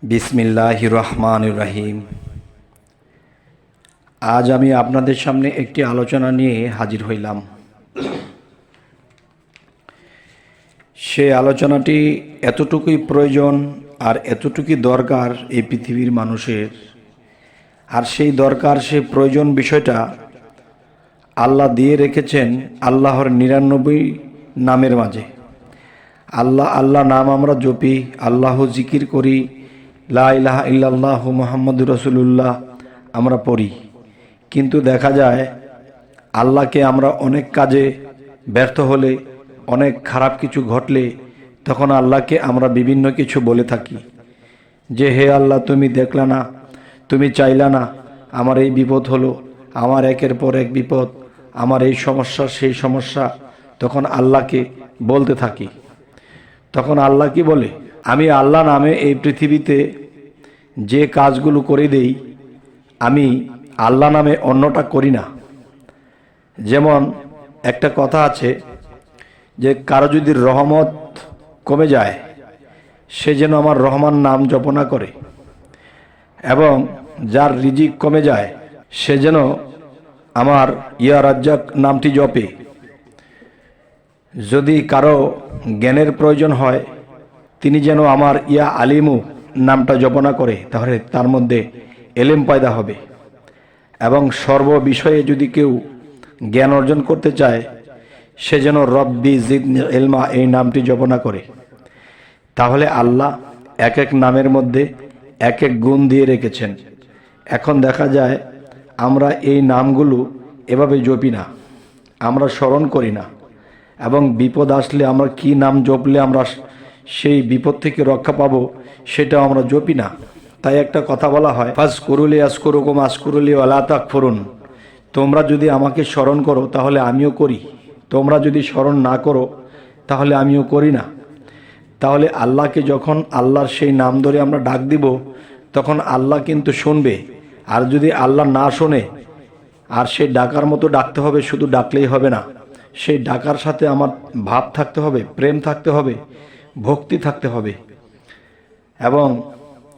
বিসমিল্লাহির রহমানির রহিম। আজ আমি আপনাদের সামনে একটি আলোচনা নিয়ে হাজির হইলাম। সে আলোচনাটি এতটুকুই প্রয়োজন আর এতটুকুই দরকার এই পৃথিবীর মানুষের। আর সেই দরকার, সেই প্রয়োজন বিষয়টা আল্লাহ দিয়ে রেখেছেন আল্লাহর 99 নামের মাঝে। আল্লাহ আল্লাহ নাম আমরা জপি, আল্লাহ জিকির করি, লা ইলাহা ইল্লাল্লাহ মুহাম্মাদুর রাসূলুল্লাহ আমরা পড়ি। কিন্তু দেখা যায় আল্লাহকে আমরা অনেক কাজে ব্যর্থ হলে, অনেক খারাপ কিছু ঘটলে তখন আল্লাহকে আমরা বিভিন্ন কিছু বলে থাকি যে, হে আল্লাহ তুমি দেখলা না, তুমি চাইলা না, আমার এই বিপদ হলো, আমার একের পর এক বিপদ, আমার এই সমস্যা সেই সমস্যা। তখন আল্লাহকে বলতে থাকি। তখন আল্লাহ কি বলে, আমি আল্লাহ নামে এই পৃথিবীতে যে কাজগুলো করে দেই, আমি আল্লাহ নামে অন্যটা করি না। যেমন একটা কথা আছে যে, কারো যদি রহমত কমে যায় সে যেন আমার রহমান নাম জপনা করে, এবং যার রিজিক কমে যায় সে যেন আমার ইয়া রাজ্জাক নামটি জপে। যদি কারো জ্ঞানের প্রয়োজন হয় তিনি যেন আমার ইয়া আলিমু নামটা জপনা করে, তাহলে তার মধ্যে এলেম পয়দা হবে। এবং সর্ব বিষয়ে যদি কেউ জ্ঞান অর্জন করতে চায় সে যেন রব্বি জিদনি ইলমা এই নামটি জপনা করে। তাহলে আল্লাহ এক এক নামের মধ্যে এক এক গুণ দিয়ে রেখেছেন। এখন দেখা যায় আমরা এই নামগুলো এভাবে জপি না, আমরা স্মরণ করি না, এবং বিপদ আসলে আমরা কি নাম জপলে আমরা সেই বিপদ থেকে রক্ষা পাবো সেটাও আমরা জপি না। তাই একটা কথা বলা হয়, ফাজকুরুলি আজকুরুকুম আশকুরুলি ওয়ালা তাকফুরুন। তোমরা যদি আমাকে স্মরণ করো তাহলে আমিও করি, তোমরা যদি স্মরণ না করো তাহলে আমিও করি না। তাহলে আল্লাহকে যখন আল্লাহর সেই নাম ধরে আমরা ডাক দিব তখন আল্লাহ কিন্তু শুনবে। আর যদি আল্লাহ না শোনে, আর সেই ডাকার মতো ডাকতে হবে, শুধু ডাকলেই হবে না, সেই ডাকার সাথে আমার ভাব থাকতে হবে, প্রেম থাকতে হবে, ভক্তি থাকতে হবে। এবং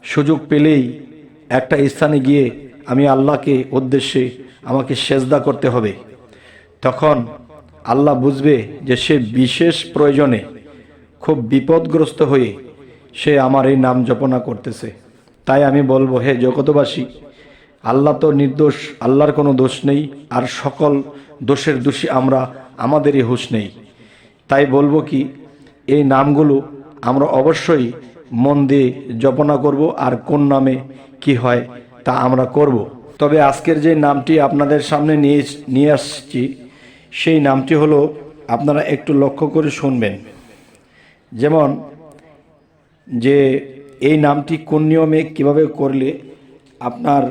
সুযোগ পেলেই একটা স্থানে গিয়ে আমি আল্লাহকে উদ্দেশ্যে আমাকে সেজদা করতে হবে। তখন আল্লাহ বুঝবে যে সে বিশেষ প্রয়োজনে খুব বিপদগ্রস্ত হয়ে সে আমার এই নাম জপনা করতেছে। তাই আমি বলবো, হে জগতবাসী, আল্লাহ তো নির্দোষ, আল্লাহর কোনো দোষ নেই, আর সকল দোষের দোষী আমরা, আমাদেরই হুঁশ নেই। তাই বলবো কি, এই নামগুলো আমরা অবশ্যই মন দিয়ে জপনা করব, আর কোন নামে কি হয় তা আমরা করব। তবে আজকের যে নামটি আপনাদের সামনে নিয়ে আসছি সেই নামটি হলো, আপনারা একটু লক্ষ্য করে শুনবেন। যেমন যে এই নামটি কোন নিয়মে কিভাবে করলে আপনার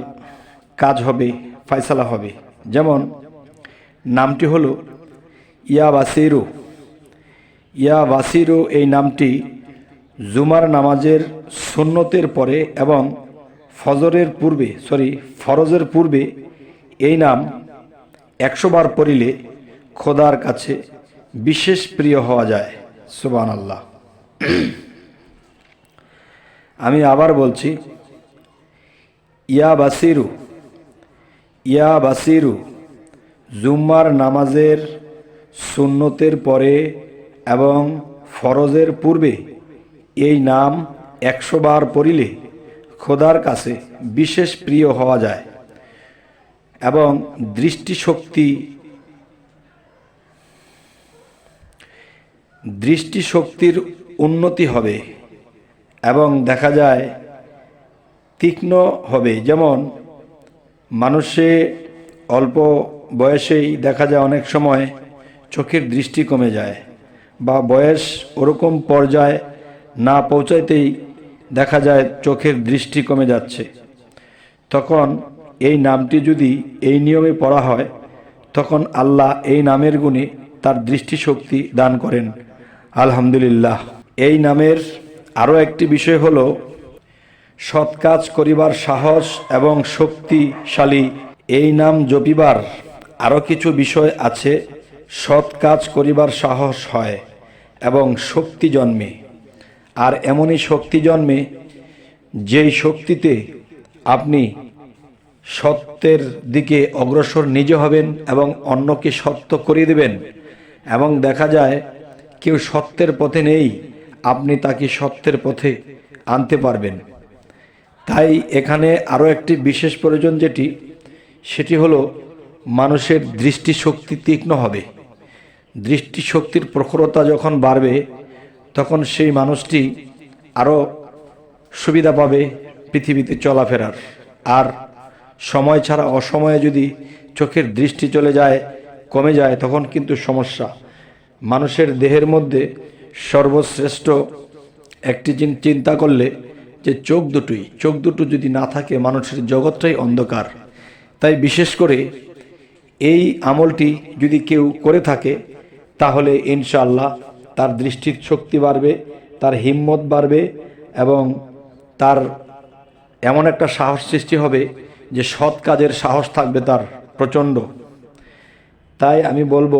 কাজ হবে, ফয়সালা হবে। যেমন নামটি হলো ইয়া বাসিরু। ইয়া বাসিরু এই নামটি জুমার নামাজের সুন্নতের পরে এবং ফরজের পূর্বে এই নাম 100 বার পড়িলে খোদার কাছে বিশেষ প্রিয় হওয়া যায়। সুবহানাল্লাহ। আমি আবার বলছি, ইয়া বাসিরু, ইয়া বাসিরু জুম্মার নামাজের সুন্নতের পরে এবং ফরজের পূর্বে এই নাম 100 বার পড়িলে খোদার কাছে বিশেষ প্রিয় হওয়া যায়, এবং দৃষ্টিশক্তির উন্নতি হবে, এবং দেখা যায় তীক্ষ্ণ হবে। যেমন মানুষে অল্প বয়সেই দেখা যায় অনেক সময় চোখের দৃষ্টি কমে যায়, বা বয়স ওরকম পর্যায়ে না পৌঁছাইতেই দেখা যায় চোখের দৃষ্টি কমে যাচ্ছে। তখন এই নামটি যদি এই নিয়মে পড়া হয় তখন আল্লাহ এই নামের গুণে তার দৃষ্টিশক্তি দান করেন। আলহামদুলিল্লাহ। এই নামের আরও একটি বিষয় হলো সৎ কাজ করিবার সাহস এবং শক্তিশালী। এই নাম জপিবার আরও কিছু বিষয় আছে। সৎ কাজ করিবার সাহস হয় এবং শক্তি জন্মে। আর এমনই শক্তি জন্মে যেই শক্তিতে আপনি সত্যের দিকে অগ্রসর নিজে হবেন এবং অন্যকে সত্য করিয়ে দেবেন, এবং দেখা যায় কেউ সত্যের পথে নেই, আপনি তাকে সত্যের পথে আনতে পারবেন। তাই এখানে আরও একটি বিশেষ প্রয়োজন সেটি হলো মানুষের দৃষ্টিশক্তি তীক্ষ্ণ হবে। দৃষ্টিশক্তির প্রখরতা যখন বাড়বে তখন সেই মানুষটি আরও সুবিধা পাবে পৃথিবীতে চলাফেরার। আর সময় ছাড়া অসময়ে যদি চোখের দৃষ্টি চলে যায়, কমে যায়, তখন কিন্তু সমস্যা। মানুষের দেহের মধ্যে সর্বশ্রেষ্ঠ একটি চিন্তা করলে যে চোখ দুটো যদি না থাকে মানুষের জগৎটাই অন্ধকার। তাই বিশেষ করে এই আমলটি যদি কেউ করে থাকে তাহলে ইনশাআল্লাহ তার দৃষ্টির শক্তি বাড়বে, তার হিম্মত বাড়বে এবং তার এমন একটা সাহস সৃষ্টি হবে যে সৎ কাজের সাহস থাকবে তার প্রচণ্ড। তাই আমি বলবো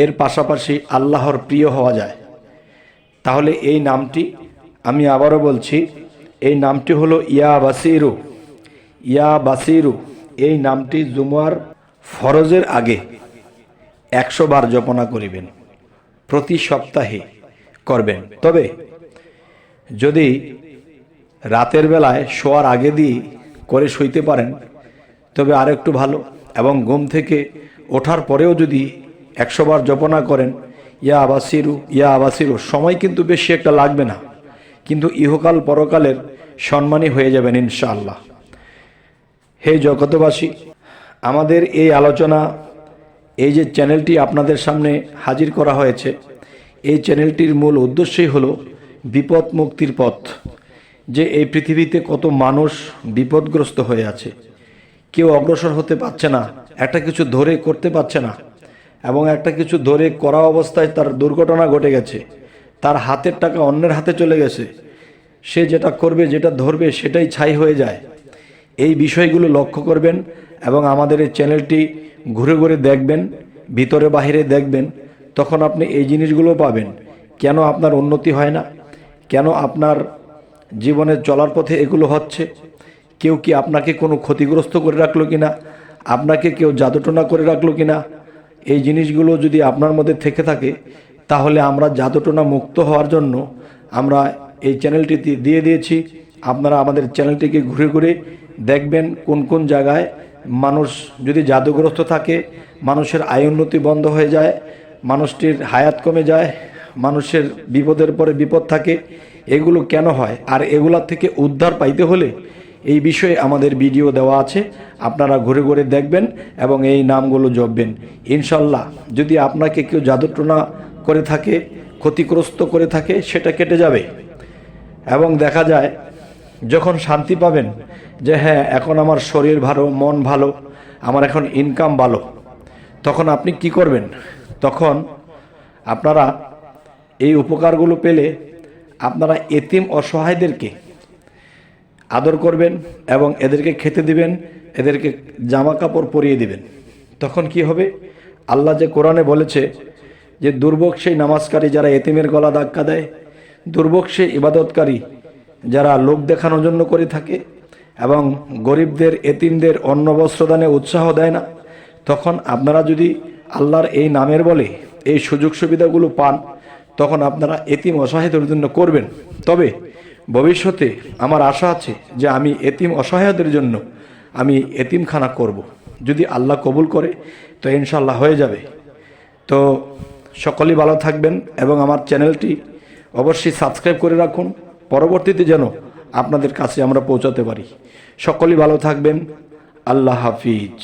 এর পাশাপাশি আল্লাহর প্রিয় হওয়া যায়। তাহলে এই নামটি আমি আবারও বলছি, এই নামটি হলো ইয়া বাসিরু। ইয়া বাসিরু এই নামটি জুমার ফরজের আগে 100 বার জপনা করিবেন, প্রতি সপ্তাহে করবেন। তবে যদি রাতের বেলায় শোয়ার আগে দিয়ে করে শুইতে পারেন তবে আর একটু ভালো, এবং ঘুম থেকে ওঠার পরেও যদি 100 বার জপনা করেন ইয়া আবাসিরু ইয়া আবাসিরু, সময় কিন্তু বেশি একটা লাগবে না, কিন্তু ইহকাল পরকালের সম্মানী হয়ে যাবেন ইনশাআল্লাহ। হে জগতবাসী, আমাদের এই আলোচনা, এই যে চ্যানেলটি আপনাদের সামনে হাজির করা হয়েছে, এই চ্যানেলটির মূল উদ্দেশ্যই হলো বিপদ মুক্তির পথ। যে এই পৃথিবীতে কত মানুষ বিপদগ্রস্ত হয়ে আছে, কেউ অগ্রসর হতে পারছে না, একটা কিছু ধরে করতে পারছে না, এবং একটা কিছু ধরে করা অবস্থায় তার দুর্ঘটনা ঘটে গেছে, তার হাতের টাকা অন্যের হাতে চলে গেছে, সে যেটা করবে যেটা ধরবে সেটাই ছাই হয়ে যায়। এই বিষয়গুলো লক্ষ্য করবেন এবং আমাদের এই চ্যানেলটি ঘুরে ঘুরে দেখবেন, ভিতরে বাহিরে দেখবেন, তখন আপনি এই জিনিসগুলো পাবেন। কেন আপনার উন্নতি হয় না, কেন আপনার জীবনের চলার পথে এগুলো হচ্ছে, কেউ কি আপনাকে কোনো ক্ষতিগ্রস্ত করে রাখলো কিনা, আপনাকে কেউ জাদুটোনা করে রাখলো কিনা, এই জিনিসগুলো যদি আপনার মধ্যে থেকে থাকে তাহলে আমরা জাদুটোনা মুক্ত হওয়ার জন্য আমরা এই চ্যানেলটি দিয়ে দিয়েছি। আপনারা আমাদের চ্যানেলটিকে ঘুরে ঘুরে দেখবেন কোন কোন জায়গায় মানুষ যদি জাদুগ্রস্ত থাকে, মানুষের আয় উন্নতি বন্ধ হয়ে যায়, মানুষটির হায়াত কমে যায়, মানুষের বিপদের পরে বিপদ থাকে, এগুলো কেন হয়, আর এগুলার থেকে উদ্ধার পাইতে হলে এই বিষয়ে আমাদের ভিডিও দেওয়া আছে, আপনারা ঘুরে ঘুরে দেখবেন এবং এই নামগুলো জপবেন। ইনশাল্লাহ যদি আপনাকে কেউ জাদুটোনা করে থাকে, ক্ষতিগ্রস্ত করে থাকে, সেটা কেটে যাবে। এবং দেখা যায় যখন শান্তি পাবেন যে হ্যাঁ এখন আমার শরীর ভালো, মন ভালো, আমার এখন ইনকাম ভালো, তখন আপনি কি করবেন? তখন আপনারা এই উপকারগুলো পেলে আপনারা এতিম অসহায়দেরকে আদর করবেন এবং এদেরকে খেতে দিবেন, এদেরকে জামা কাপড় পরিয়ে দিবেন। তখন কি হবে? আল্লাহ যে কোরআনে বলেছে যে দুর্ভোগ সেই নামাজকারী যারা এতিমের গলা ধাক্কা দেয়, দুর্ভোগ সেই ইবাদতকারী যারা লোক দেখানোর জন্য করে থাকে এবং গরিবদের, এতিমদের অন্ন বস্ত্রদানে উৎসাহ দেয় না। তখন আপনারা যদি আল্লাহর এই নামের বলে এই সুযোগ সুবিধাগুলো পান, তখন আপনারা এতিম অসহায়দের জন্য করবেন। তবে ভবিষ্যতে আমার আশা আছে যে আমি এতিম অসহায়দের জন্য আমি এতিমখানা করব। যদি আল্লাহ কবুল করে তো ইনশাআল্লাহ হয়ে যাবে। তো সকলেই ভালো থাকবেন এবং আমার চ্যানেলটি অবশ্যই সাবস্ক্রাইব করে রাখুন, পরবর্তীতে যেন আপনাদের কাছে আমরা পৌঁছাতে পারি। সকলেই ভালো থাকবেন। আল্লাহ হাফিজ।